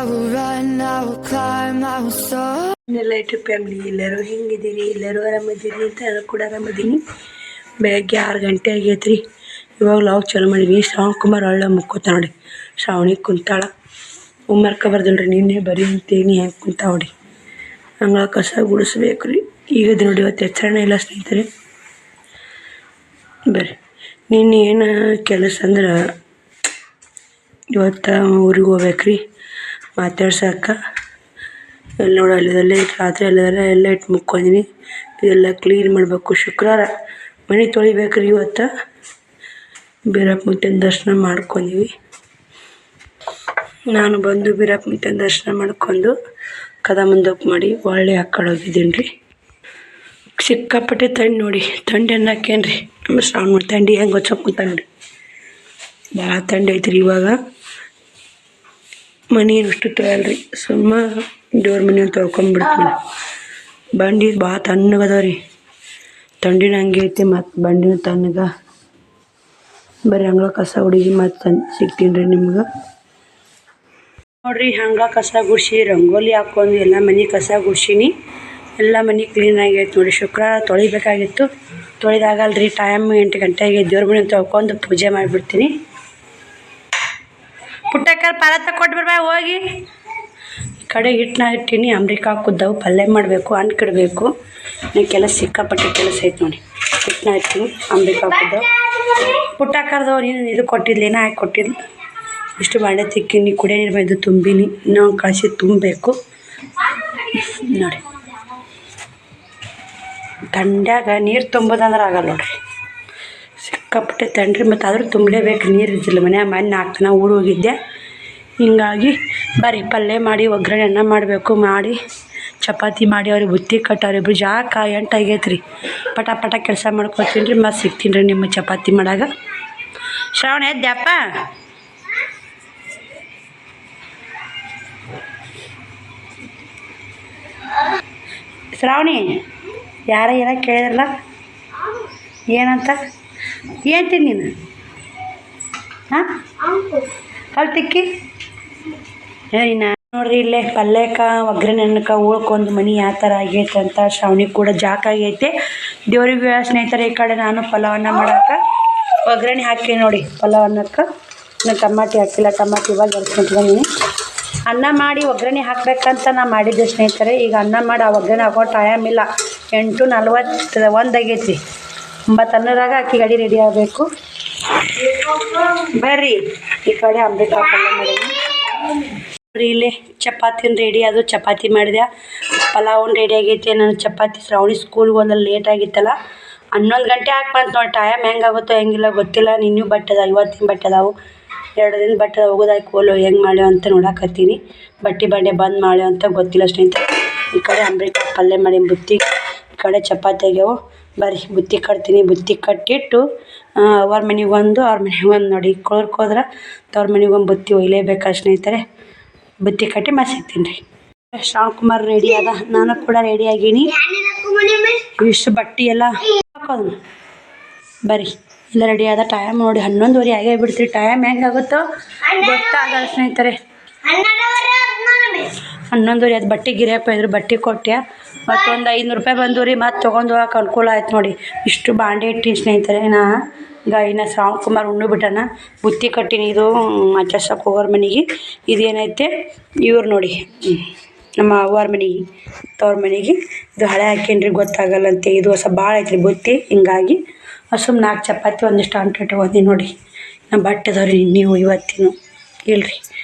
will run, I will climb, I will soar. Light family ಎಲ್ಲರೂ ಹೆಂಗಿದ್ದೀರಿ? ಎಲ್ಲರೂ ಆರಾಮದಿರಿ ಅಂತ ನಾನು ಕೂಡ ಆರಾಮದೀನಿ. ಬೆಳಗ್ಗೆ 6 ಗಂಟೆ ಆಗೈತ್ರಿ. ಇವಾಗ ಲಾಗ್ ಚಾಲು ಮಾಡೀನಿ. ಶ್ರಾವಣ್ ಕುಮಾರ್ ಒಳ್ಳೆ ಮುಕ್ಕೋತ ನೋಡಿ. ಶ್ರಾವಣಿ ಕುಂತಾಳ. ಹೋಮ್ವರ್ಕ ಬರ್ದಲ್ರಿ ನಿನ್ನೆ ಬರೀ ಅಂತೇನಿ ಹೆಂಗೆ ಕುಂತ ನೋಡಿ. ಹಂಗೆ ಕಸ ಗುಡಿಸ್ಬೇಕು ರೀ. ಈಗದು ನೋಡಿ ಇವತ್ತು ಎಚ್ಚರಣೆ ಇಲ್ಲ ಸ್ನೇಹಿತರೆ. ಬರ್ರಿ ನಿನ್ನೆ ಏನು ಕೆಲಸ ಅಂದ್ರೆ ಇವತ್ತು ಊರಿಗೆ ಹೋಗ್ಬೇಕ್ರಿ ಮಾತಾಡ್ಸಕ್ಕೆ. ಎಲ್ಲ ನೋಡಿ ಅಲ್ಲಿದೆಲ್ಲ ಇಟ್ಟು ರಾತ್ರಿ ಎಲ್ಲ ಇಟ್ಟು ಮುಕ್ಕೊಂಡಿನಿ. ಇದೆಲ್ಲ ಕ್ಲೀನ್ ಮಾಡಬೇಕು. ಶುಕ್ರವಾರ ಮನೆ ತೊಳಿಬೇಕ್ರಿ. ಇವತ್ತು ಬೀರಪ್ಪ ಮುತ್ತನ ದರ್ಶನ ಮಾಡ್ಕೊಂಡ್ವಿ. ನಾನು ಬಂದು ಬೀರಪ್ಪ ಮುತ್ತನ ದರ್ಶನ ಮಾಡ್ಕೊಂಡು ಕದ ಮುಂದಕ್ಕೆ ಮಾಡಿ ಒಳ್ಳೆ ಆ ಕಡೆ ಹೋಗಿದ್ದೀನಿ ರೀ. ಸಿಕ್ಕಾಪಟ್ಟೆ ತಂಡಿ ನೋಡಿ. ತಂಡಿ ಅನ್ನಕ್ಕೇನು ರೀ ನಮ್ಮ ಶ್ರಾವಣ ತಂಡಿ ಹೆಂಗೆ ಹೊಚ್ಚೋಕ್ಕೊಂತ ನೋಡಿ. ಭಾಳ ತಂಡಿ ಐತ್ರಿ ಇವಾಗ. ಮನೆ ಅಷ್ಟು ತೊಳೆಯಲ್ರಿ. ಸುಮ್ಮ ದೇವ್ರ ಮನೆ ತೊಳ್ಕೊಂಬಿಡ್ತೀವಿ. ಬಂಡಿ ಭಾಳ ತಣ್ಣಗದಾವ ರೀ. ತಂಡಿನ ಹಂಗೆ ಐತಿ. ಮತ್ತು ಬಂಡಿನ ತಣ್ಣಗ. ಬರೀ ಹಂಗೆ ಕಸ ಹುಡುಗಿ ಮತ್ತು ಸಿಗ್ತೀನಿ ರೀ ನಿಮ್ಗೆ. ನೋಡಿರಿ ಹಂಗೆ ಕಸ ಗುಡಿಸಿ ರಂಗೋಲಿ ಹಾಕ್ಕೊಂಡು ಎಲ್ಲ ಮನೆ ಕಸ ಗುಡ್ಸೀನಿ. ಎಲ್ಲ ಮನೆ ಕ್ಲೀನ್ ಆಗೈತೆ ನೋಡಿ. ಶುಕ್ರವಾರ ತೊಳಿಬೇಕಾಗಿತ್ತು, ತೊಳೆದಾಗಲ್ರಿ. ಟೈಮ್ 8 ಗಂಟೆಗೆ ದೇವ್ರ ಮನೆ ತೊಳ್ಕೊಂಡು ಪೂಜೆ ಮಾಡಿಬಿಡ್ತೀನಿ. ಪುಟ್ಟಕ್ಕರ್ ಪಾಲ ಕೊಟ್ಟು ಬರ್ಬಾ ಹೋಗಿ. ಈ ಕಡೆ ಹಿಟ್ಟನ್ನ ಇಟ್ಟೀನಿ. ಅಮ್ರಿಕ ಹಾಕುದ್ದವು ಪಲ್ಯ ಮಾಡಬೇಕು, ಅನ್ಕಿಡ್ಬೇಕು. ಕೆಲಸ ಸಿಕ್ಕಾಪಟ್ಟೆ ಕೆಲಸ ಐತೆ ನೋಡಿ. ಹಿಟ್ಟನ್ನ ಇಟ್ಟೀನಿ, ಅಮ್ರಿಕ ಹಾಕುದ್ದವು. ಪುಟ್ಟಕ್ಕರ್ದವು ನೀನು ಇದು ಕೊಟ್ಟಿದ್ಲಿ, ಏನೋ ಹಾಕಿ ಕೊಟ್ಟಿದ್ಲು. ಇಷ್ಟು ಬಾಂಡೆ ತಿಕ್ಕಿನಿ. ಕುಡಿಯೋ ನೀರು ಬಂದು ತುಂಬಿನಿ. ಇನ್ನೂ ಕಳಿಸಿ ತುಂಬಬೇಕು ನೋಡಿ. ತಂಡ್ಯಾಗ ನೀರು ತುಂಬೋದಂದ್ರೆ ಆಗಲ್ಲ ನೋಡ್ರಿ. ಸಿಕ್ಕಾಪಟ್ಟೆ ತಂಡ್ರಿ. ಮತ್ತು ಆದರೂ ತುಂಬಲೇಬೇಕು. ನೀರು ಇದ್ದಿಲ್ಲ ಮನೆ 4 ದಿನ ಊರು ಹೋಗಿದ್ದೆ. ಹಿಂಗಾಗಿ ಬರೀ ಪಲ್ಯ ಮಾಡಿ ಒಗ್ಗರಣೆ ಅನ್ನ ಮಾಡಬೇಕು. ಮಾಡಿ ಚಪಾತಿ ಮಾಡಿ ಅವ್ರಿಗೆ ಬುತ್ತಿ ಕಟ್ಟವ್ರಿ. ಇಬ್ರು ಜಾಕ 8 ಆಗೈತೆ ರೀ. ಪಟ ಕೆಲಸ ಮಾಡ್ಕೊತೀನಿ ರೀ. ಮತ್ತು ಸಿಗ್ತೀನಿ ರೀ ನಿಮ್ಮ ಚಪಾತಿ ಮಾಡಾಗ. ಶ್ರಾವಣ ಎದ್ದಪ್ಪ. ಶ್ರಾವಣಿ ಯಾರ ಏನೋ ಕೇಳಿದ್ರಲ್ಲ, ಏನಂತ ಏನ್ತೀನಿ ನೀನು? ಹಾಂ ಅಲ್ಲಿ ತಿಕ್ಕಿ ಏನ ನೋಡ್ರಿ. ಇಲ್ಲೇ ಪಲ್ಯಕ್ಕೆ ಒಗ್ಗರಣೆ ಅನ್ನಕ್ಕೆ ಉಳ್ಕೊಂಡು ಮನೆ ಯಾವ ಥರ ಆಗೈತೆ ಅಂತ ಶ್ರಾವಣಿ ಕೂಡ ಜಾಕ್ ಆಗೈತೆ. ದೇವ್ರಿಗೆ ಸ್ನೇಹಿತರೆ ಈ ಕಡೆ ನಾನು ಪಲಾವನ್ನ ಮಾಡಕ್ಕೆ ಒಗ್ಗರಣೆ ಹಾಕಿ ನೋಡಿ. ಪಲಾವನ್ನಕ್ಕೆ ನಾನು ಟಮಾಟಿ ಹಾಕಿಲ್ಲ. ಟಮಾಟಿ ಇವಾಗ ಎರ್ಸ್ಕೊಂಡ್ಬಂದಿನಿ. ಅನ್ನ ಮಾಡಿ ಒಗ್ಗರಣೆ ಹಾಕ್ಬೇಕಂತ ನಾನು ಮಾಡಿದ್ದೆ ಸ್ನೇಹಿತರೆ. ಈಗ ಅನ್ನ ಮಾಡಿ ಆ ಒಗ್ಗರಣೆ ಹಾಕೋ ಟೈಮ್ ಇಲ್ಲ. 8:41 ಆಗೈತಿ. 9 ಅನ್ನೋದಾಗ ಅಕ್ಕಿ ಗಾಡಿ ರೆಡಿ ಆಗಬೇಕು. ಬರ್ರಿ ಈ ಕಡೆ ಅಂಬ್ರಿಕ ಪಲ್ಯ ಮಾಡೀನಿ. ಇಲ್ಲಿ ಚಪಾತಿನ ರೆಡಿ. ಅದು ಚಪಾತಿ ಮಾಡಿದೆ. ಪಲಾವನ್ ರೆಡಿ ಆಗೈತೆ. ನಾನು ಚಪಾತಿ ಶ್ರಾವಣಿ ಸ್ಕೂಲ್ಗೆ ಹೋದಲ್ಲಿ ಲೇಟ್ ಆಗಿತ್ತಲ್ಲ. 11 ಗಂಟೆ ಹಾಕ್ಬಂತ ನೋಡಿ. ಟೈಮ್ ಹೆಂಗಾಗುತ್ತೋ ಹೆಂಗಿಲ್ಲ ಗೊತ್ತಿಲ್ಲ. ನಿನ್ನೂ ಬಟ್ಟೆ ಅದಾವ, ಇವತ್ತಿನ ಬಟ್ಟೆ ಅದಾವು. 2 ದಿನ ಬಟ್ಟೆ ಹೋಗೋದಾಕಿ ಹೋಲು ಹೆಂಗೆ ಮಾಡ್ಯೋ ಅಂತ ನೋಡಕತ್ತೀನಿ. ಬಟ್ಟೆ ಬಂಡೆ ಬಂದ್ ಮಾಡ್ಯೋ ಅಂತ ಗೊತ್ತಿಲ್ಲ ಸ್ನೇಹಿತರೆ. ಈ ಕಡೆ ಅಂಬ್ರಿಕ ಪಲ್ಯ ಮಾಡಿ ಬುತ್ತಿ, ಈ ಕಡೆ ಚಪಾತಿ ಆಗ್ಯಾವು. ಬರ್ರಿ ಬುತ್ತಿ ಕಟ್ತೀನಿ. ಬುತ್ತಿ ಕಟ್ಟಿಟ್ಟು ಅವ್ರ ಮನೆಗೆ ಒಂದು ಅವ್ರ ಮನೆಗೆ ಒಂದು ನೋಡಿ. ಹೋದ್ರೆ ತವ್ರ ಮನೆಗೆ ಒಂದು ಬುತ್ತಿ ಒಯ್ಲೇಬೇಕಾ ಸ್ನೇಹಿತರೆ. ಬುತ್ತಿ ಕಟ್ಟಿ ಮತ್ತೆ ಸಿಗ್ತೀನಿ ರೀ. ಶ್ರಾವಣ್ ಕುಮಾರ್ ರೆಡಿ ಅದ. ನಾನು ಕೂಡ ರೆಡಿ ಆಗೀನಿ. ಇಷ್ಟು ಬಟ್ಟೆ ಎಲ್ಲ ಹಾಕೋದು. ಬರ್ರಿ ಎಲ್ಲ ರೆಡಿ ಆದ. ಟೈಮ್ ನೋಡಿ 11:30 ಆಗೇ ಬಿಡ್ತೀರಿ. ಟೈಮ್ ಹೆಂಗಾಗುತ್ತೋ ಗೊತ್ತಾಗಲ್ಲ ಸ್ನೇಹಿತರೆ. 11:30 ಅದು ಬಟ್ಟೆ ಗಿರಿಯಪ್ಪ ಇದ್ರು. ಬಟ್ಟೆ ಕೊಟ್ಟೆ. ಮತ್ತೊಂದು 500 ರೂಪಾಯಿ ಬಂದು ರೀ. ಮತ್ತು ತೊಗೊಂಡು ಹೋಗಕ್ಕೆ ಅನುಕೂಲ ಆಯ್ತು ನೋಡಿ. ಇಷ್ಟು ಬಾಂಡೆ ಇಟ್ಟು ಸ್ನೇಹಿತರೆ. ಇನ್ನು ಶ್ರಾವಣ್ ಕುಮಾರ್ ಉಣ್ಣು ಬಿಟ್ಟನ. ಬುತ್ತಿ ಕಟ್ಟಿನಿ. ಇದು ಮಾತಾಡ್ಸಕ್ಕೆ ಹೋಗೋರ ಮನೆಗೆ. ಇದೇನೈತೆ ಇವ್ರು ನೋಡಿ ನಮ್ಮ ಅವ್ವಾರ ಮನೆಗೆ, ತವ್ರ ಮನೆಗೆ. ಇದು ಹಳೆ ಹಾಕೇನ್ರಿ ಗೊತ್ತಾಗಲ್ಲಂತೆ. ಇದು ಹೊಸ ಭಾಳ ಐತ್ರಿ ಬುತ್ತಿ. ಹಿಂಗಾಗಿ ಸುಮ್ಮನೆ 4 ಚಪಾತಿ ಒಂದಿಷ್ಟು ಅಂಟು ಇಟ್ಕೊಂಡಿ ನೋಡಿ. ನಮ್ಮ ಬಟ್ಟೆ ಅದಾವ್ರಿ. ನೀವು ಇವತ್ತಿನ ಇಲ್ರಿ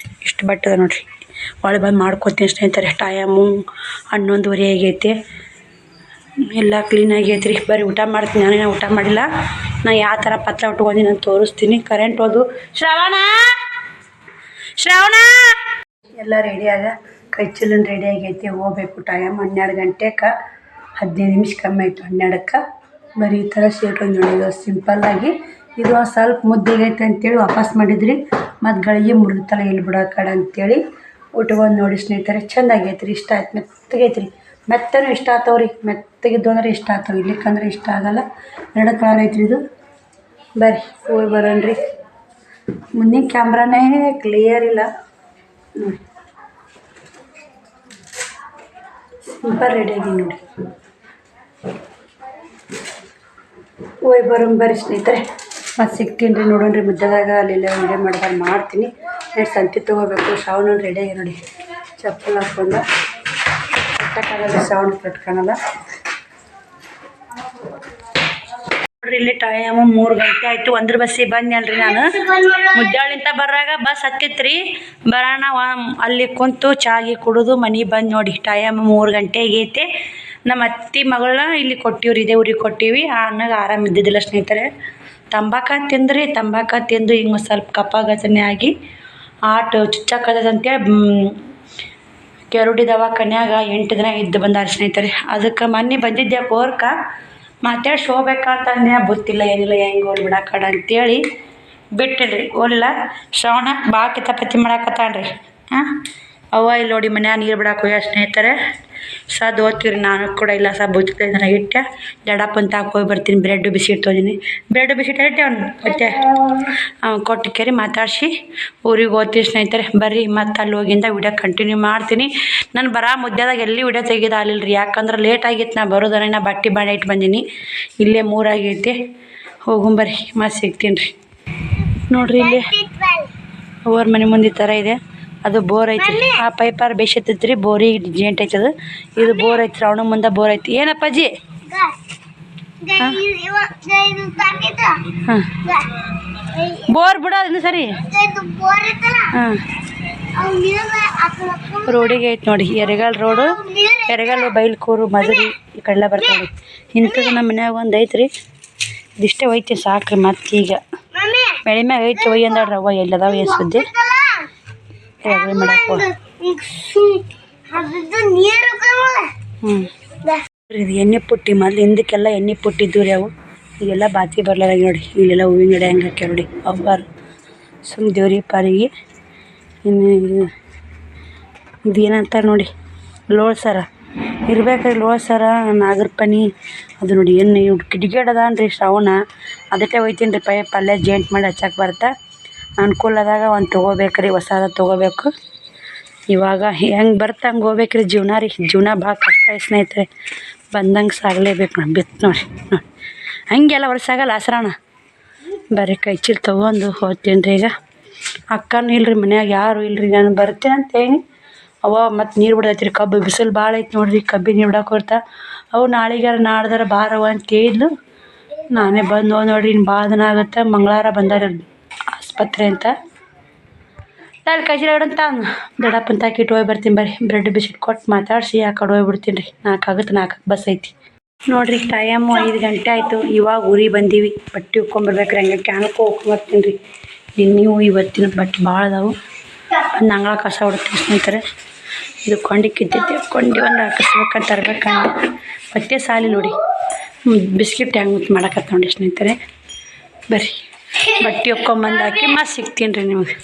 ಇಷ್ಟು ಬಟ್ಟೆ ಅದ ನೋಡಿರಿ. ಒಳ್ಳೆ ಬಂದು ಮಾಡ್ಕೊತೀನಿ ಸ್ನೇಹಿತರೆ. ಟೈಮು 11:30 ಆಗೈತೆ. ಎಲ್ಲ ಕ್ಲೀನ್ ಆಗೈತೆ ರೀ. ಬರೀ ಊಟ ಮಾಡ್ತೀನಿ. ನಾನೇನೋ ಊಟ ಮಾಡಿಲ್ಲ. ನಾನು ಯಾವ ಥರ ಪತ್ರ ಉಟ್ಕೊಂಡಿನಿ ನಾನು ತೋರಿಸ್ತೀನಿ. ಕರೆಂಟ್ ಹೋದು. ಶ್ರಾವಣ ಎಲ್ಲ ರೆಡಿ ಆಗ. ಕೈ ಚೀಲನ ರೆಡಿ ಆಗೈತೆ. ಹೋಗ್ಬೇಕು. ಟೈಮ್ 12 ಗಂಟೆಗೆ 15 ನಿಮಿಷ ಕಮ್ಮಿ ಆಯಿತು. 12ಕ್ಕೆ ಬರೀ ಈ ಥರ ಶೇಟ್ ಒಂದು ನೋಡಿದ್ದು ಸಿಂಪಲ್ಲಾಗಿ. ಇದು ಸ್ವಲ್ಪ ಮುದ್ದೆಗೈತೆ ಅಂತೇಳಿ ವಾಪಸ್ ಮಾಡಿದ್ರಿ. ಮತ್ತು ಗಳಿಗೆ ಮುರಿತಲ್ಲ ಎಲ್ಲಿ ಬಿಡೋ ಕಡೆ ಅಂತೇಳಿ ಉಟ್ಕೊಂಡು ನೋಡಿ ಸ್ನೇಹಿತರೆ. ಚೆಂದ ಆಗೈತೆ ರೀ. ಇಷ್ಟ ಆಯ್ತು. ಮೆತ್ತಗೈತೆ ರೀ. ಮೆತ್ತನೂ ಇಷ್ಟ ಆಗ್ತಾವ್ರಿ. ಮೆತ್ತಗಿದ್ದು ಅಂದ್ರೆ ಇಷ್ಟ ಆಗ್ತಾವೆ. ಇರ್ಲಿಕ್ಕಂದ್ರೆ ಇಷ್ಟ ಆಗಲ್ಲ. 2 ಕಲರ್ ಐತ್ರಿ ಇದು. ಬರ್ರಿ ಹೋಗಿ ಬರೋಣ್ರಿ. ಮುಂದಿನ ಕ್ಯಾಮ್ರಾನೇ ಕ್ಲಿಯರ್ ಇಲ್ಲ ನೋಡಿ. ಸಿಂಪಲ್ ರೆಡಿಯಾಗಿ ನೋಡಿ. ಬರ್ರಿ ಸ್ನೇಹಿತರೆ, ಮತ್ತು ಸಿಗ್ತೀನಿ ರೀ. ನೋಡೋಣ್ರಿ ಮುದ್ದದಾಗ ಅಲ್ಲೆಲ್ಲ ವಿಡಿಯೋ ಮಾಡಿದಾಗ ಮಾಡ್ತೀನಿ. ನೆಕ್ಸ್ಟ್ ಸಂತಿ ತೊಗೋಬೇಕು. ಶ್ರಾವಣ ರೆಡಿಯಾಗಿ ನೋಡಿ, ಚಪ್ಪಲ್ ಹಾಕ್ಕೊಂಡು ಕಟ್ಟಕ್ಕಾಗಲ್ಲ, ಶ್ರಾವಣ ಕಟ್ಕೊಳಲ್ಲ ನೋಡ್ರಿ. ಇಲ್ಲಿ ಟೈಮು 3 ಗಂಟೆ ಆಯಿತು. 1 ಬಸ್ಸಿಗೆ ಬಂದ್ನಲ್ರಿ ನಾನು. ಮುದ್ದಾಳಿಂದ ಬರಾಗ ಬಸ್ ಹತ್ತಿತ್ರಿ. ಬರೋಣ ಅಲ್ಲಿ ಕುಂತು ಚಾಗಿ ಕುಡಿದು ಮನೆಗೆ ಬಂದು ನೋಡಿ. ಟೈಮ್ 3 ಗಂಟೆ ಆಗೈತೆ. ನಮ್ಮ ಅತ್ತೆ ಮಗಳನ್ನ ಇಲ್ಲಿ ಕೊಟ್ಟಿವ್ರಿ, ಇದೇ ಊರಿಗೆ ಕೊಟ್ಟಿವಿ. ಆ ಅಣ್ಣಗೆ ಆರಾಮ ಇದ್ದಿದ್ದಿಲ್ಲ ಸ್ನೇಹಿತರೆ. ತಂಬಾಕ ತಿಂದು ಹಿಂಗೆ ಸ್ವಲ್ಪ ಕಪ್ಪಾಗತನೆ ಆಗಿ ಚುಚ್ಚಾಕತ್ತಂತೇಳಿ ಕೆರುಡಿ ದವಾಖಾನ್ಯಾಗ 8 ದಿನ ಇದ್ದು ಬಂದಾರ ಸ್ನೇಹಿತರೆ. ಅದಕ್ಕೆ ಮೊನ್ನೆ ಬಂದಿದ್ದೆ ಕೋರ್ಕ ಮಾತಾಡ್ಸಿ ಹೋಗ್ಬೇಕಂತಂದೆ. ಗೊತ್ತಿಲ್ಲ ಏನಿಲ್ಲ, ಹೆಂಗೆ ಹೋಗಿ ಬಿಡಾಕಡ ಅಂತೇಳಿ ಬಿಟ್ಟಿಲ್ರಿ, ಹೋಲಿಲ್ಲ. ಶ್ರವಣ ಭಾಳ ಕಿತಾಪತಿ ಮಾಡಾಕತ್ತಾನ್ರಿ. ಅವ್ವ ಇಲ್ಲಿ ನೋಡಿ ಮನ್ಯಾಗ ನೀರು ಬಿಡಾಕ ಹೋಗ್ಯ ಸ್ನೇಹಿತರೆ. ಓದ್ತೀವಿ ನಾನು ಕೂಡ ಇಲ್ಲ ಬುಚ್ಚಿನ ಇಟ್ಟೆ. ಜಡಪ್ಪನ ತಾಕ ಹೋಗಿ ಬರ್ತೀನಿ. ಬ್ರೆಡ್ ಬಿಸ್ಕಿಟ್ ತೊಗೊಂಡಿನಿ. ಬ್ರೆಡ್ ಬಿಸ್ಕಿಟ್ ಇಟ್ಟೆ ಅವ್ನು ಮತ್ತೆ ಕೊಟ್ಟು ಕೇರಿ ಮಾತಾಡಿಸಿ ಊರಿಗೆ ಹೋಗ್ತೀವಿ ಸ್ನೇಹಿತರೆ. ಬರ್ರಿ ಮತ್ತು ಅಲ್ಲಿ ಹೋಗಿಂದ ವಿಡಿಯೋ ಕಂಟಿನ್ಯೂ ಮಾಡ್ತೀನಿ. ನಾನು ಮುದ್ದೆದಾಗ ಎಲ್ಲಿ ವಿಡಿಯೋ ತೆಗೆದಾಗಲಿಲ್ಲ ರೀ, ಯಾಕಂದ್ರೆ ಲೇಟ್ ಆಗಿತ್ತು. ನಾ ಬರೋದನ್ನ ನಾ ಬಟ್ಟೆ ಬಾಂಡೆ ಇಟ್ಟು ಬಂದೀನಿ. ಇಲ್ಲೇ 3 ಆಗೈತಿ. ಹೋಗುಂಬರ್ರಿ, ಮತ್ತೆ ಸಿಗ್ತೀನಿ ರೀ. ನೋಡಿರಿ ಇಲ್ಲಿ ಅವ್ರ ಮನೆ ಮುಂದೆ ಥರ ಇದೆ. ಅದು ಬೋರ್ ಐತಿ. ಆ ಪೈಪಾರ ಬೇಸತ್ತೈತಿ ರೀ, ಬೋರಿಗೆ ಜೇಂಟ್ ಐತದು. ಇದು ಬೋರ್ ಐತಿ. ಅವನ ಮುಂದೆ ಬೋರ್ ಐತಿ. ಏನಪ್ಪಾಜಿ? ಹಾಂ, ಬೋರ್ ಬಿಡ ಇನ್ನು ಸರಿ. ಹಾಂ, ರೋಡಿಗೆ ಐತಿ ನೋಡಿ. ಎರೆಗಾಲ್ ರೋಡು, ಎರೆಗಾಲ್ ಬೈಲ್ಕೂರು ಮಧುರಿ ಈ ಕಡೆಲ್ಲ ಬರ್ತಾವೆ. ಇಂಥದ್ದು ನಮ್ಮ ಮನ್ಯಾಗ ಒಂದು ಐತ್ರಿ. ಇದಿಷ್ಟೇ ಒಯ್ತಿ ಸಾಕ್ರಿ. ಮತ್ತೀಗ ಬೆಳೆ ಮ್ಯಾಗ ಐತಿ ಒಯ್ಯಿ ಅಂದಾಡ್ರಿ. ಅವ್ವ ಎಲ್ಲದಾವ ಏನು ಸುದ್ದಿ ಮಾಡಕ್ಕೆ. ಇದು ಎಣ್ಣೆ ಪುಟ್ಟಿ ಮೊದಲು ಹಿಂದಕ್ಕೆಲ್ಲ ಎಣ್ಣೆ ಪುಟ್ಟಿದ್ದು ರೀ ಅವು. ಈಗೆಲ್ಲ ಬಾತಿ ಬರ್ಲಾರ ನೋಡಿ. ಇಲ್ಲೆಲ್ಲ ಹೂವಿನ ಗಿಡ ಹೆಂಗೆ ಹಾಕ್ಯಾರ ನೋಡಿ. ಅವ್ವಾರು ಸುಮ್ಮ ದೇವ್ರಿಗೆ ಪಾರಿಗೆ. ಇನ್ನು ಇದು ಏನಂತಾರೆ ನೋಡಿ, ಲೋಳ್ ಸರ ಇರ್ಬೇಕ್ರಿ. ಲೋಳ್ ಸರ, ನಾಗರಪನಿ ಅದು ನೋಡಿ. ಏನು ಇವ್ ಕಿಡಿಗೇಡದಾನ್ರಿ ಶ್ರಾವಣ. ಅದಕ್ಕೆ ಒಯ್ತೀನಿ ರೀ. ಪಲ್ಯ ಜೇಂಟ್ ಮಾಡಿ ಹಚ್ಚಕ್ಕೆ ಬರ್ತಾ ಅನುಕೂಲದಾಗ ಒಂದು ತೊಗೋಬೇಕ್ರಿ. ಹೊಸಾದ ತೊಗೋಬೇಕು. ಇವಾಗ ಹೆಂಗೆ ಬರ್ತಾ ಹಂಗೆ ಹೋಗ್ಬೇಕ್ರಿ. ಜೀವನ ರೀ, ಜೀವನ ಭಾಳ ಕಷ್ಟ ಸ್ನೇಹಿತರೆ. ಬಂದಂಗೆ ಸಾಗಲೇಬೇಕು. ನಾನು ಬಿತ್ತು ನೋಡಿ. ಹಂಗೆಲ್ಲ ವರ್ಷಾಗಲ್ಲ ಆಸರಾಣ. ಬರೀ ಕೈ ಚೀಲ ತೊಗೊಂಡು ಹೋಗ್ತೀನಿ ರೀ. ಈಗ ಅಕ್ಕನೂ ಇಲ್ರಿ ಮನ್ಯಾಗ, ಯಾರು ಇಲ್ರಿ. ನಾನು ಬರ್ತೀನಿ ಅಂತ ಹೇಳಿ ಅವ ಮತ್ತು ನೀರು ಬಿಡೈತಿ ರೀ. ಕಬ್ಬು ಬಿಸಿಲು ಭಾಳ ಐತಿ ನೋಡ್ರಿ. ಕಬ್ಬಿಗೆ ನೀರು ಬಿಡಕ್ಕೆ ಹೋಗ್ತಾ ಅವು ನಾಳೆಗಾರ ನಾಡ್ದಾರ ಬಾರವ ಅಂತ ಹೇಳಿದ್ಲು. ನಾನೇ ಬಂದು ನೋಡ್ರಿ. ಇನ್ನು ಭಾಳ ದಿನ ಆಗುತ್ತೆ. ಮಂಗಳವಾರ ಬಂದಾರ ಆಸ್ಪತ್ರೆ ಅಂತ. ಅಲ್ಲಿ ಕೈಜಿರಾಡಂತ ದೊಡ್ಡಪ್ಪನ ತಾಕಿಟ್ಟು ಹೋಗಿ ಬರ್ತೀನಿ. ಬರ್ರಿ ಬ್ರೆಡ್ ಬಿಸ್ಕಿಟ್ ಕೊಟ್ಟು ಮಾತಾಡಿಸಿ ಆ ಕಡೆ ಹೋಗ್ಬಿಡ್ತೀನಿ ರೀ. 4 ಆಗುತ್ತೆ. 4ಕ್ಕೆ ಬಸ್ ಐತಿ ನೋಡಿರಿ. ಟೈಮು 5 ಗಂಟೆ ಆಯಿತು. ಇವಾಗ ಊರಿಗೆ ಬಂದೀವಿ. ಬಟ್ಟೆ ಉಕ್ಕೊಂಬರ್ಬೇಕ್ರಿ. ಹಂಗೆ ಕ್ಯಾನಕ್ಕೆ ಹೋಗ್ಬರ್ತೀನಿ ರೀ. ನೀವು ಇವತ್ತಿನ ಬಟ್ಟೆ ಭಾಳ ಅದಾವು. ಒಂದು ಅಂಗಳ ಕಸ ಹೊಡ್ತೀನಿ ಸ್ನೇಹಿತರೆ. ಇದು ಕೊಂಡಿಕ್ಕಿದ್ದಿದ್ದೆ. ಕೊಂಡಿ ಒಂದು ಹಾಕಿಸ್ಬೇಕಂತ ತರ್ಬೇಕಂದ್ರೆ ಮತ್ತೆ ಸಾಲಿ ನೋಡಿ. ಬಿಸ್ಕಿಟ್ ಹೆಂಗೆ ಮಾಡಕತ್ತ ನೋಡಿ ಸ್ನೇಹಿತರೆ. ಬರ್ರಿ ಬಟ್ಟೆ ಒಕ್ಕೊಂಬಂದು ಹಾಕಿ ಮತ್ತೆ ಸಿಗ್ತೀನಿ ರೀ ನಿಮಗೆ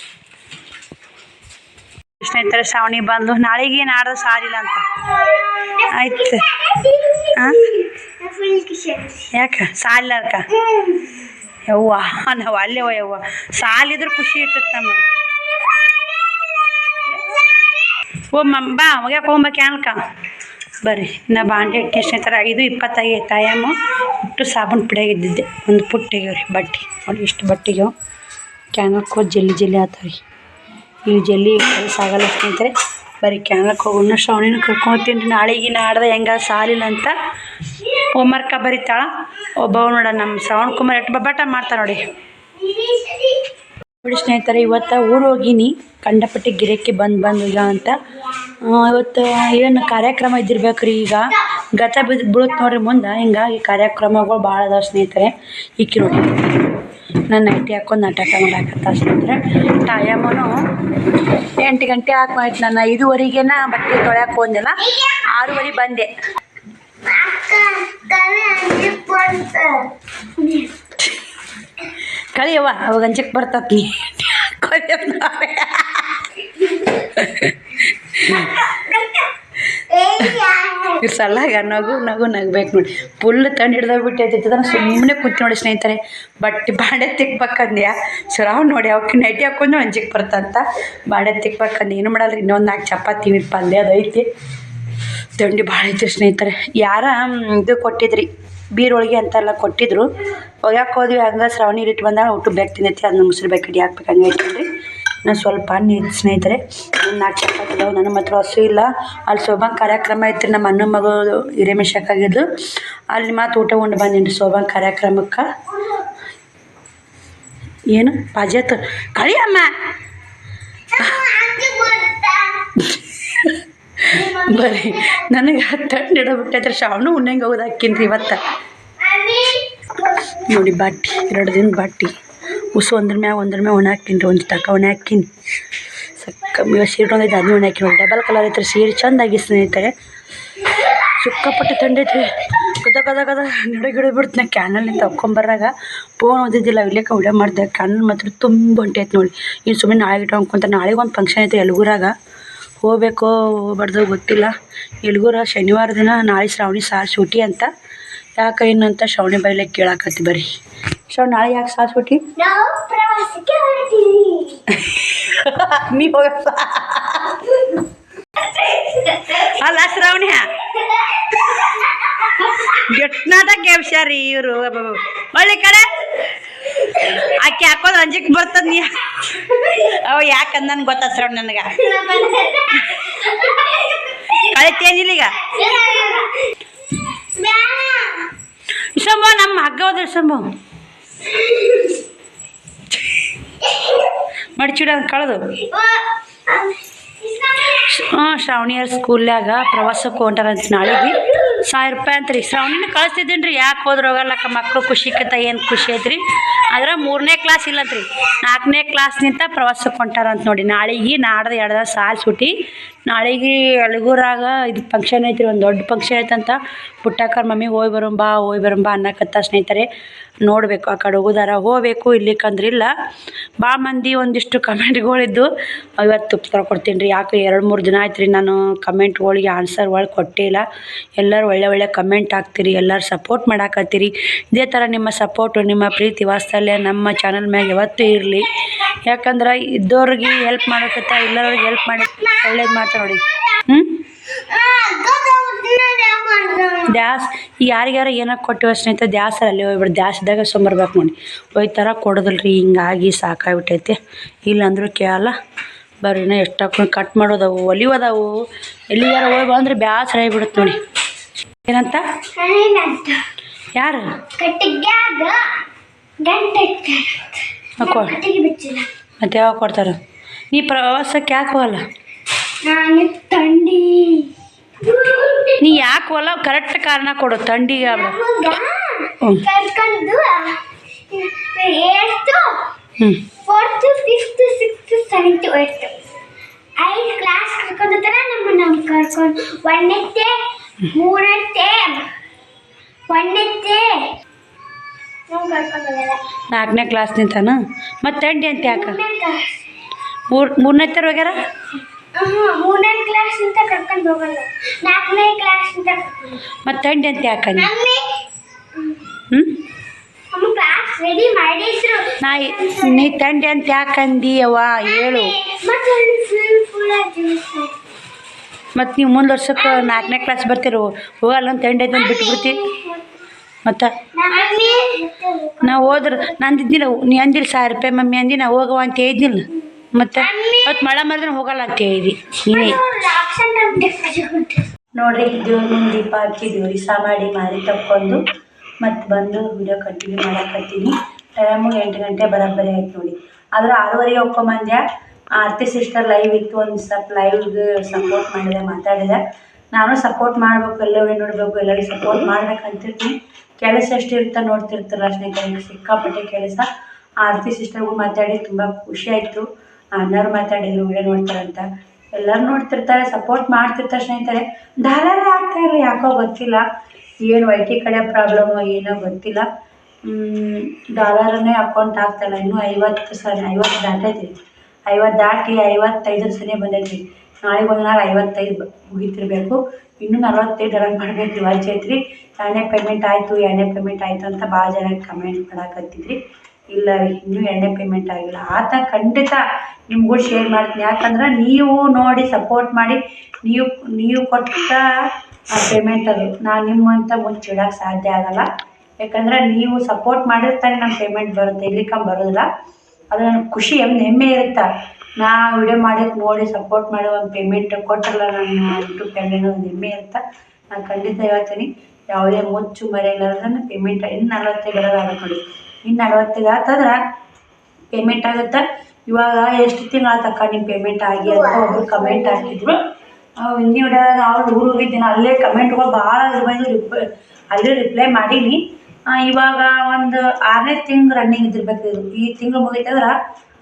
ಸ್ನೇಹಿತರೆ. ಶ್ರಾವಣಿ ಬಂದು ನಾಳೆಗೆ ನಾಡ್ದು ಸಾಲಿಲ್ಲ ಅಂತ ಆಯ್ತು. ಹಾಂ, ಯಾಕೆ ಸಾಲಿಲ್ಲ ಅದ್ಕ? ಯವ್ವ ನಾವು ಅಲ್ಲೇ ಯವ್ವ ಸಾಲಿದ್ರೆ ಖುಷಿ ಇರ್ತೈತೆ ನಮಗೆ. ಬಾ ಹೋಗ್ಯಾಕ ಹೋಗ್ಬ ಕ್ಯಾನ್ಕ. ಬರ್ರಿ ನಾ ಬಾಂಡೆ ಇಟ್ಟು ಸ್ನೇಹಿತರೆ. 5:20 ಟೈಮು. ಇಟ್ಟು ಸಾಬೂನು ಪಿಡಿಯಾಗಿದ್ದಿದ್ದೆ. ಒಂದು ಪುಟ್ಟಿಗೆ ಬಟ್ಟೆ ನೋಡಿ. ಇಷ್ಟು ಬಟ್ಟೆಗೆ ಕ್ಯಾನಕ್ಕೆ ಹೋಗಿ ಜಲ್ಲಿ ಆತಾವ್ರಿ. ಈ ಜಲ್ಲಿ ಕೆಲಸ ಆಗಲ್ಲ ಸ್ನೇಹಿತರೆ. ಬರೀ ಕ್ಯಾನಕ್ಕೆ ಹೋಗೋಣ. ಶ್ರಾವಣಿನ ಕರ್ಕೊತೀನಿ ರೀ. ನಾಳೆಗೆ ನಾಡ್ದ ಹೆಂಗ ಸಾಲಿಲ್ಲ ಅಂತ ಹೋಮ್ವರ್ಕ ಬರೀತಾಳ. ಒಬ್ಬವ ನೋಡ ನಮ್ಮ ಶ್ರಾವಣ ಕುಮಾರ್ ಎಷ್ಟು ಬಬ್ಬಾಟ ಮಾಡ್ತಾ ನೋಡಿ. ನೋಡಿ ಸ್ನೇಹಿತರೆ, ಇವತ್ತು ಊರು ಹೋಗಿನಿ. ಕಂಡಪಟ್ಟಿ ಗಿರಕ್ಕೆ ಬಂದು ಈಗ ಅಂತ. ಇವತ್ತು ಏನು ಕಾರ್ಯಕ್ರಮ ಇದ್ದಿರ್ಬೇಕ್ರಿ. ಈಗ ಗತ ಬೀಳುತ್ತೆ ನೋಡ್ರಿ ಮುಂದೆ. ಹಿಂಗಾಗಿ ಕಾರ್ಯಕ್ರಮಗಳು ಭಾಳ ಅದಾವೆ ಸ್ನೇಹಿತರೆ. ಈಕಿ ನೋಡಿ ನಾನು ನೈಟಿ ಹಾಕ್ಕೊಂಡು ನಾಟಕ ಮಾಡಾಕತ್ತ ಸ್ನೇಹಿತರೆ. ಟೈಮೂ 8 ಗಂಟೆ ಹಾಕಿ ನಾನು 5:15 ಬಟ್ಟೆ ತೊಳ್ಯಾಕೆ ಹೋದ್ನಲ್ಲ. 6:15 ಬಂದೆ. ಕಳಿಯವ್ವ ಅವಾಗ ಅಂಜಕ್ಕೆ ಬರ್ತತ್. ನೀ ಸಲ್ಲಾಗ ನಗಬೇಕು ನೋಡಿ. ಫುಲ್ ತಂಡು ಹಿಡ್ದೋಗ್ಬಿಟ್ಟೈತಿ. ಸುಮ್ಮನೆ ಕೂತಿ ನೋಡಿ ಸ್ನೇಹಿತರೆ. ಬಟ್ಟೆ ಬಾಂಡೆ ತಿಕ್ಬೇಕಂದ್ಯ ಶ್ರಾವ್ ನೋಡಿ. ಅವಕ್ಕೆ ನೈಟಿ ಹಾಕೊಂಡು ಅಂಜಿಗೆ ಬರ್ತಂತ ಬಾಂಡೆ ತಿಕ್ಬೇಕಂದು ಏನು ಮಾಡಲ್ಲ. ಇನ್ನೊಂದು 4 ಚಪಾತಿ ಪಲ್ಯ ಅದು ಐತಿ. ಥಂಡಿ ಭಾಳ ಐತ್ರಿ ಸ್ನೇಹಿತರೆ. ಯಾರ ಇದು ಕೊಟ್ಟಿದ್ರಿ ಬೀರೊಳಗೆ ಅಂತೆಲ್ಲ ಕೊಟ್ಟಿದ್ರು. ಒಗ್ಯಾಕೆ ಹೋದ್ವಿ ಹಂಗೆ ಶ್ರಾವಣಿ ಇಟ್ಟು ಬಂದಾಗ ಊಟ ಬೇಕು ತಿನ್ನೈತಿ, ಅದನ್ನ ಮುಸ್ರು ಬೇಕಡಿ ಹಾಕ್ಬೇಕು ಹಂಗೆ ಐತಿಲ್ರಿ. ನಾನು ಸ್ವಲ್ಪ ನೀರು ಸ್ನೇಹಿತರೆ, 4 ಚಪಾತಿ ಇದಾವೆ. ನನ್ನ ಮಾತ್ರ ಹಸು ಇಲ್ಲ. ಅಲ್ಲಿ ಶೋಭಾಂಗ್ ಕಾರ್ಯಕ್ರಮ ಐತ್ರಿ, ನಮ್ಮ ಅಣ್ಣ ಮಗಳು ಹಿರೇಮೆಷಕ್ಕಾಗಿದ್ದು. ಅಲ್ಲಿ ಮಾತು ಊಟ ಉಂಡು ಬಂದೀನಿ ಶೋಭಾಂಗ್ ಕಾರ್ಯಕ್ರಮಕ್ಕೆ. ಏನು ಪಾಜೆತ್ ಕಳಿಯಮ್ಮ ಬರೀ ನನಗೆ ಥಂಡಿ ಇಡಬಿಟ್ಟೈತ್ರಿ. ಶ್ರಾವಣ ಉಣ್ಣಂಗೆ ಹೋಗೋದು ಹಾಕಿನ್ರಿ ಇವತ್ತು. ನೋಡಿ ಬಾಟಿ 2 ದಿನ ಬಾಟಿ ಉಸು ಒಂದ್ರ ಮ್ಯಾಗ ಒಣ ಹಾಕಿನ್ರಿ. ಒಂದು ತಕ ಒಣ ಹಾಕಿನಿ. ಸೀರೆ ಒಂದೈತೆ ಅದನ್ನ ಒಣ ಹಾಕಿನಿ. ಡಬಲ್ ಕಲರ್ ಐತ್ರಿ ಸೀರೆ, ಚೆಂದಾಗಿ ಸ್ನೇಹಿತರೆ. ಸಿಕ್ಕಾಪಟ್ಟೆ ಥಂಡಿ ಐತ್ರಿ. ಗದ ಗಿಡಬಿಡ್ತು. ನಾ ಕ್ಯಾನಲ್ನಿಂದ ತಗೊಂಬರಾಗ ಫೋನ್ ಓದಿದ್ದಿಲ್ಲ, ಇಲ್ಲಕ್ಕೆ ವಿಡಿಯೋ ಮಾಡಿದೆ. ಕ್ಯಾನಲ್ ಮಾತ್ರ ತುಂಬ ಹೊಂಟೈತೆ ನೋಡಿ. ಇನ್ನು ಸುಮ್ಮನೆ ನಾಳೆಗೆ ಇಟ್ಕೊಂತ ನಾಳೆಗೆ ಒಂದು ಫಂಕ್ಷನ್ ಐತೆ ಯಲಗೂರಾಗ, ಹೋಗ್ಬೇಕೋ ಹೋಗ್ಬಾರ್ದು ಗೊತ್ತಿಲ್ಲ. ಯಲಗೂರ ಶನಿವಾರ ದಿನ, ನಾಳೆ ಶ್ರಾವಣಿ ಸಾರ್ ಸೂಟಿ ಅಂತ. ಯಾಕೆ ಏನಂತ ಶ್ರಾವಣಿ ಬೈಲೆ ಕೇಳಾಕತ್ತಿ. ಬರ್ರಿ ಶ್ರಾವಣಿ, ನಾಳೆ ಯಾಕೆ ಸಾರ್ ಸೂಟಿ? ನೀ ಹೋಗ ಅಲ್ಲ ಶ್ರಾವಣಿ, ಗೆಟ್ನಾದ ಕೇಳ್ಸ್ಯಾರಿ ಇವರು. ಒಳ್ಳೆ ಕಡೆ ಆಕೆ ಹಾಕೋದು ಅಂಜಿಕ್ ಬರ್ತದ. ನೀ ಅವ ಯಾಕಂದ ನನ್ಗೆ ಗೊತ್ತ ಶ್ರಾವಣಿ. ನನಗೆ ಕಳಿತೇನಿಲ್ಲ ಈಗ. ಇಸಂಬ ನಮ್ಮ ಹಗ್ಗ ಹೋದ್ರೆ ಇಸಂಬ ಮಡಿಚಿಡ ಕಳೆದು. ಶ್ರಾವಣಿಯರ ಸ್ಕೂಲ್ಯಾಗ ಪ್ರವಾಸಕ್ಕೆ ಹೊಂಟಾರಂತ. ನಾಳೆಗೆ 1000 ರೂಪಾಯಿ ಅಂತ್ರಿ. ಶ್ರಾವಣಿನ ಕಳಿಸ್ತಿದ್ದೀನಿ ರೀ, ಯಾಕೆ ಹೋದ್ರೆ ಹೋಗಲ್ಲಕ್ಕ, ಮಕ್ಕಳು ಖುಷಿಕತ್ತ ಏನು ಖುಷಿ ಐತ್ರಿ. ಆದ್ರೆ 3ನೇ ಕ್ಲಾಸ್ ಇಲ್ಲಂತ್ರಿ, 4ನೇ ಕ್ಲಾಸ್ನಿಂದ ಪ್ರವಾಸಕ್ಕೆ ಹೊಂಟಾರಂತ ನೋಡಿ. ನಾಳೆಗೆ ನಾಡ್ದು 2 ದಿನ ಸಾಲ್ ಸೂಟಿ. ನಾಳೆಗೆ ಯಲಗೂರಾಗ ಇದು ಫಂಕ್ಷನ್ ಐತ್ರಿ, ಒಂದು ದೊಡ್ಡ ಫಂಕ್ಷನ್ ಐತಂತ. ಪುಟ್ಟಕ್ಕರ ಮಮ್ಮಿ ಹೋಗಿ ಬರೋಂಬಾ ಅನ್ನಕತ್ತ ಸ್ನೇಹಿತರೆ. ನೋಡಬೇಕು ಆ ಕಡೆ ಹೋಗೋದಾರ ಹೋಗ್ಬೇಕು, ಇಲ್ಲಿಕ್ಕಂದ್ರಿಲ್ಲ. ಭಾಳ ಮಂದಿ ಒಂದಿಷ್ಟು ಕಮೆಂಟ್ಗಳಿದ್ದು ಇವತ್ತು ಉತ್ತರ ಕೊಡ್ತೀನಿ ರೀ. ಯಾಕೆ 2-3 ದಿನ ಆಯ್ತು ರೀ ನಾನು ಕಮೆಂಟ್ಗಳಿಗೆ ಆನ್ಸರ್ ಕೊಟ್ಟೇ ಇಲ್ಲ. ಎಲ್ಲರೂ ಒಳ್ಳೆ ಕಮೆಂಟ್ ಹಾಕ್ತೀರಿ, ಎಲ್ಲರೂ ಸಪೋರ್ಟ್ ಮಾಡಾಕತ್ತೀರಿ. ಇದೇ ಥರ ನಿಮ್ಮ ಸಪೋರ್ಟು, ನಿಮ್ಮ ಪ್ರೀತಿ ವಾತ್ಸಲ್ಯ ನಮ್ಮ ಚಾನಲ್ ಮ್ಯಾಗ ಯಾವತ್ತೂ ಇರಲಿ. ಯಾಕಂದ್ರೆ ಇದ್ದವ್ರಿಗೆ ಹೆಲ್ಪ್ ಮಾಡೋಕತ್ತ ಎಲ್ಲರಿಗೆ ಹೆಲ್ಪ್ ಮಾಡಿ ಒಳ್ಳೇದು ಮಾಡ್ತಾ ನೋಡಿ. ದ್ಯಾಸ್ ಯಾರಿಗಾರ ಏನಕ್ಕೆ ಕೊಟ್ಟಿವ ಸ್ನೇಹಿತರೆ, ದ್ಯಾಸರ ಅಲ್ಲಿ ಹೋಗ್ಬಿಡು. ದ್ಯಾಸದಾಗ ಸೊಂಬರ್ಬೇಕು ನೋಡಿ. ಒಯ್ತಾರ ಕೊಡೋದಿಲ್ರಿ, ಹಿಂಗಾಗಿ ಸಾಕಾಗ್ಬಿಟ್ಟೈತೆ. ಇಲ್ಲಾಂದ್ರೂ ಕೇಳಲ್ಲ. ಬರ್ರಿ ನಾ ಎಷ್ಟು ಹಾಕೊಂಡು ಕಟ್ ಮಾಡೋದವು, ಒಲಿಯೋದವು. ಎಲ್ಲಿಗಾರ ಹೋಗಿ ಬಂದ್ರೆ ಬ್ಯಾಸರ ಆಗಿಬಿಡುತ್ತೆ ನೋಡಿ. ಏನಂತ ಯಾರು ಮತ್ತೆ ಯಾವಾಗ ಕೊಡ್ತಾರ? ನೀ ಪ್ರವಾಸಕ್ಕೆ ಯಾಕೆ ಹೋಗಲ್ಲ? ನೀ ಯಾಕೆ ಹೋಗಲ್ಲ? ಕರೆಕ್ಟ್ ಕಾರಣ ಕೊಡು. ಥಂಡಿಗೆ ಕ್ಲಾಸ್ ಕರ್ಕೊಂಡ್ತಾರ ನಮ್ಮನ್ನ ಕರ್ಕೊಂಡು 4ನೇ ಕ್ಲಾಸ್ ನಿಂತಾನ. ಮತ್ತೆ ಥಂಡಿ ಅಂತ ಯಾಕೆ? 3ನೇ ಹೋಗ್ಯಾರ. 3ನೇ ಕ್ಲಾಸ್ ಅಂತ ಕರ್ಕೊಂಡು ಹೋಗಲ್ಲ, 4ನೇ ಕ್ಲಾಸ್ ಅಂತ. ಮತ್ತೆ ಥಂಡಿ ಅಂತ ಯಾಕೆ? ಕ್ಲಾಸ್ ರೆಡಿ ಮಾಡಿದ್ರು. ನೀ ಥಂಡಿ ಅಂತ ಯಾಕಂದಿ ಅವ್ವ ಹೇಳು. ಮತ್ತು ನೀವು ಮುಂದೆ ವರ್ಷಕ್ಕೆ 4ನೇ ಕ್ಲಾಸ್ ಬರ್ತೀರೋ ಹೋಗಲ್ಲ ಅಂತ ಥಂಡಿ ಐತೆ ಅಂತ ಬಿಟ್ಬಿಡ್ತಿ. ಮತ್ತು ನಾವು ಹೋದ್ರೆ ನಂದಿದ್ದಿಲ್ಲ, ನೀ ಅಂದಿಲ್ಲ 1000 ರೂಪಾಯಿ ಮಮ್ಮಿ ಅಂದಿ, ನಾ ಹೋಗವ ಅಂತ ಹೇಳಿದ್ನಿಲ್ಲ. ಮತ್ತು ಮಳೆ ಮಾಡಿದ್ರೆ ಹೋಗಲ್ಲ ಅಂತ ಹೇಳಿದಿ ನೀನೇ. ನೋಡಿರಿ ದೇವ್ರ ಮುಂದೆ ದೀಪ ಹಾಕಿದ್ದೀವಿ ರೀ, ಸಾಮಾಡಿ ಮಾರಿ ತಕ್ಕೊಂಡು ಮತ್ತು ಬಂದು ವಿಡಿಯೋ ಕಂಟಿನ್ಯೂ ಮಾಡಾಕತ್ತೀನಿ. ಟೈಮು 8 ಗಂಟೆ ಬರೋಬ್ಬರಿ ಆಯ್ತು ನೋಡಿ. ಆದರೆ 6:30 ಹೋಗ್ಕೊಂಬಂದೆ. ಆರತಿ ಸಿಸ್ಟರ್ ಲೈವ್ ಇತ್ತು, ಒಂದು ಸ್ವಲ್ಪ ಲೈವ್ಗೆ ಸಪೋರ್ಟ್ ಮಾಡಿದೆ, ಮಾತಾಡಿದೆ. ನಾನು ಸಪೋರ್ಟ್ ಮಾಡಬೇಕು, ಎಲ್ಲವೇ ನೋಡಬೇಕು, ಎಲ್ಲರಿಗೂ ಸಪೋರ್ಟ್ ಮಾಡ್ಬೇಕಂತಿರ್ತೀನಿ. ಕೆಲಸ ಎಷ್ಟು ಇರ್ತಾ ನೋಡ್ತಿರ್ತಾರಲ್ಲ ಸ್ನೇಹಿತರೆ, ಸಿಕ್ಕಾಪಟ್ಟೆ ಕೆಲಸ. ಆರತಿ ಸಿಸ್ಟರ್ಗೂ ಮಾತಾಡಿ ತುಂಬ ಖುಷಿ ಆಯಿತು. ಅಣ್ಣರು ಮಾತಾಡಿದ್ರು ವಿಡಿಯೋ ನೋಡ್ತಾರಂತ. ಎಲ್ಲರೂ ನೋಡ್ತಿರ್ತಾರೆ, ಸಪೋರ್ಟ್ ಮಾಡ್ತಿರ್ತಾರೆ ಸ್ನೇಹಿತರೆ. ಧಾರಾಳ ಆಗ್ತಾಯಿಲ್ಲ, ಯಾಕೋ ಗೊತ್ತಿಲ್ಲ. ಏನು ವೈಟಿ ಕಡೆ ಪ್ರಾಬ್ಲಮ್ಮು ಏನೋ ಗೊತ್ತಿಲ್ಲ. ಡಾಲರನ್ನೇ ಅಕೌಂಟ್ ಆಗ್ತಾಯಿಲ್ಲ. ಇನ್ನೂ 50 ದಾಟೈತಿ. 50 ದಾಟಿ 55 ಸರಿ ಬಂದೈತಿ. ನಾಳೆಗೆ ಒಂದು ನಾಳೆ 55 ಮುಗಿತಿರ್ಬೇಕು. ಇನ್ನೂ 45 ರನ್ ಮಾಡಬೇಕು. ವಾಚ್ ಐತ್ರಿ. 2ನೇ ಪೇಮೆಂಟ್ ಆಯಿತು ಅಂತ ಭಾಳ ಜನ ಕಮೆಂಟ್ ಮಾಡಾಕತ್ತಿದ್ರಿ. ಇಲ್ಲ ರೀ, ಇನ್ನೂ 2ನೇ ಪೇಮೆಂಟ್ ಆಗಿಲ್ಲ. ಆತ ಖಂಡಿತ ನಿಮ್ಗೂ ಶೇರ್ ಮಾಡ್ತೀನಿ. ಯಾಕಂದ್ರೆ ನೀವು ನೋಡಿ ಸಪೋರ್ಟ್ ಮಾಡಿ, ನೀವು ಕೊಟ್ಟ ಪೇಮೆಂಟ್ ಅದು ನಾನು ನಿಮ್ಮಂತ ಮುಚ್ಚಿಡೋಕ್ಕೆ ಸಾಧ್ಯ ಆಗಲ್ಲ. ಯಾಕಂದರೆ ನೀವು ಸಪೋರ್ಟ್ ಮಾಡಿರ್ತಾನೆ ನಮ್ಮ ಪೇಮೆಂಟ್ ಬರುತ್ತೆ, ಇಲ್ಲಿಕಂಬ ಬರೋದಿಲ್ಲ. ಅದು ನನಗೆ ಖುಷಿ ಹೆಮ್ಮೆ ಇರುತ್ತೆ. ನಾ ವಿಡಿಯೋ ಮಾಡೋಕ್ಕೆ ನೋಡಿ ಸಪೋರ್ಟ್ ಮಾಡಿ ಒಂದು ಪೇಮೆಂಟ್ ಕೊಟ್ಟರಲ್ಲ ನನ್ನ ಯೂಟ್ಯೂಬ್ ಚಾನಲ್ ಒಂದು ಹೆಮ್ಮೆ ಇರುತ್ತೆ. ನಾನು ಖಂಡಿತ ಹೇಳ್ತೀನಿ, ಯಾವುದೇ ಮುಚ್ಚು ಮರೆಯಲಾರ್ದನ್ನ ಪೇಮೆಂಟ್ ಇನ್ನು 45 ಬರೋದಾಗುತ್ತೆ ನೋಡಿ. ಇನ್ನು 45 ಆತಂದ್ರೆ ಪೇಮೆಂಟ್ ಆಗುತ್ತೆ. ಇವಾಗ ಎಷ್ಟು ತಿಂಗಳಾತಕ್ಕ ನಿಮ್ಮ ಪೇಮೆಂಟ್ ಆಗಿ ಅಂತ ಒಬ್ಬರು ಕಮೆಂಟ್ ಹಾಕಿದ್ರು. ಹಿಂದಿ ವಿಡಿಯೋದಾಗ ಅವ್ರು ಊರು ಹೋಗಿದ್ದೀನಿ, ಅಲ್ಲೇ ಕಮೆಂಟ್ಗಳು ಭಾಳ ಬಂದು ಅಲ್ಲೇ ರಿಪ್ಲೈ ಮಾಡೀನಿ. ಇವಾಗ ಒಂದು 6ನೇ ತಿಂಗಳು ರನ್ನಿಂಗ್ ಇದ್ದಿರ್ಬೇಕು. ಇದು ಈ ತಿಂಗಳು ಮುಗಿತಂದ್ರೆ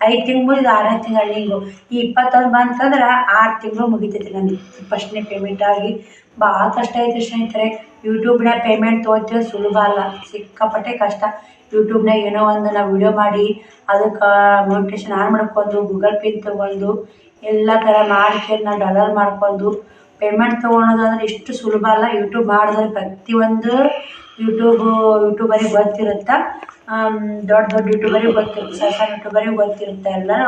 5 ತಿಂಗಳು ಮುಗಿದು 6ನೇ ತಿಂಗಳು ರನ್ನಿಂಗು. ಈ 21 ಬಂತಂದ್ರೆ 6 ತಿಂಗಳು ಮುಗಿತೈತಿ ನನಗೆ ಫಸ್ಟ್ನೇ ಪೇಮೆಂಟ್ ಆಗಿ. ಭಾಳ ಕಷ್ಟ ಐತೆ ಸ್ನೇಹಿತರೆ. ಯೂಟ್ಯೂಬ್ನಾಗ ಪೇಮೆಂಟ್ ತೊಗೊತೀವಿ ಸುಲಭ ಅಲ್ಲ, ಸಿಕ್ಕಾಪಟ್ಟೆ ಕಷ್ಟ. ಯೂಟ್ಯೂಬ್ನಾಗ ಏನೋ ಒಂದು ನಾವು ವಿಡಿಯೋ ಮಾಡಿ ಅದಕ್ಕೆ ನೋಟಿಫಿಕೇಶನ್ ಆನ್ ಮಾಡ್ಕೊಂಡು ಗೂಗಲ್ ಪೇ ತೊಗೊಂಡು ಎಲ್ಲ ಥರ ಮಾಡ್ಕೊಂಡು ನಾವು ಡಾಲರ್ ಮಾಡ್ಕೊಂಡು ಪೇಮೆಂಟ್ ತೊಗೊಳೋದು ಅಂದರೆ ಇಷ್ಟು ಸುಲಭ ಅಲ್ಲ. ಯೂಟ್ಯೂಬ್ ಮಾಡಿದ್ರೆ ಪ್ರತಿಯೊಂದು ಯೂಟ್ಯೂಬರಿಗೆ ಗೊತ್ತಿರುತ್ತೆ. ದೊಡ್ಡ ಯೂಟ್ಯೂಬರಿಗೆ ಗೊತ್ತಿರುತ್ತೆ, ಸಣ್ಣ ಯೂಟ್ಯೂಬರಿಗೆ ಗೊತ್ತಿರುತ್ತೆ. ಎಲ್ಲರೂ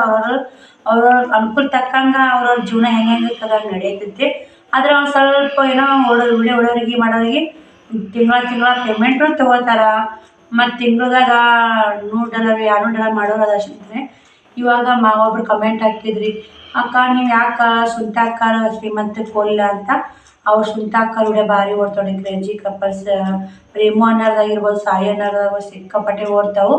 ಅವ್ರ ಅನುಕೂಲ ತಕ್ಕಂಗೆ ಅವ್ರವ್ರ ಜೀವನ ಹೆಂಗೆ ಇರ್ತದೆ ಹಂಗೆ ನಡೆಯತೈತಿ. ಆದರೆ ಒಂದು ಸ್ವಲ್ಪ ಏನೋ ವಿಡಿಯೋ ಮಾಡೋರಿಗೆ ತಿಂಗಳ ಪೇಮೆಂಟು ತೊಗೋತಾರೆ. ಮತ್ತು ತಿಂಗಳದಾಗ $100 $200 ಮಾಡೋರು ಅದು ಅಷ್ಟೇ. ಇವಾಗ ಒಬ್ರು ಕಮೆಂಟ್ ಹಾಕಿದ್ರಿ, ಅಕ್ಕ ನೀವು ಯಾಕೆ ಸುಂಟಾಕಾರ ಶ್ರೀಮಂತ ಕೋಲಿಲ್ಲ ಅಂತ. ಅವ್ರು ಸುಂಟಾಕಾರ ವಿಡಿಯೋ ಭಾರಿ ಓಡ್ತಾವೆ. ಕ್ರೇಜಿ ಕಪಲ್ಸ್ ಪ್ರೇಮು ಅನ್ನೋದಾಗಿರ್ಬೋದು, ಸಾಯಿ ಅನ್ನೋದಾಗಿರ್ಬೋದು ಸಿಕ್ಕಾಪಟ್ಟೆ ಓಡ್ತಾವೆ.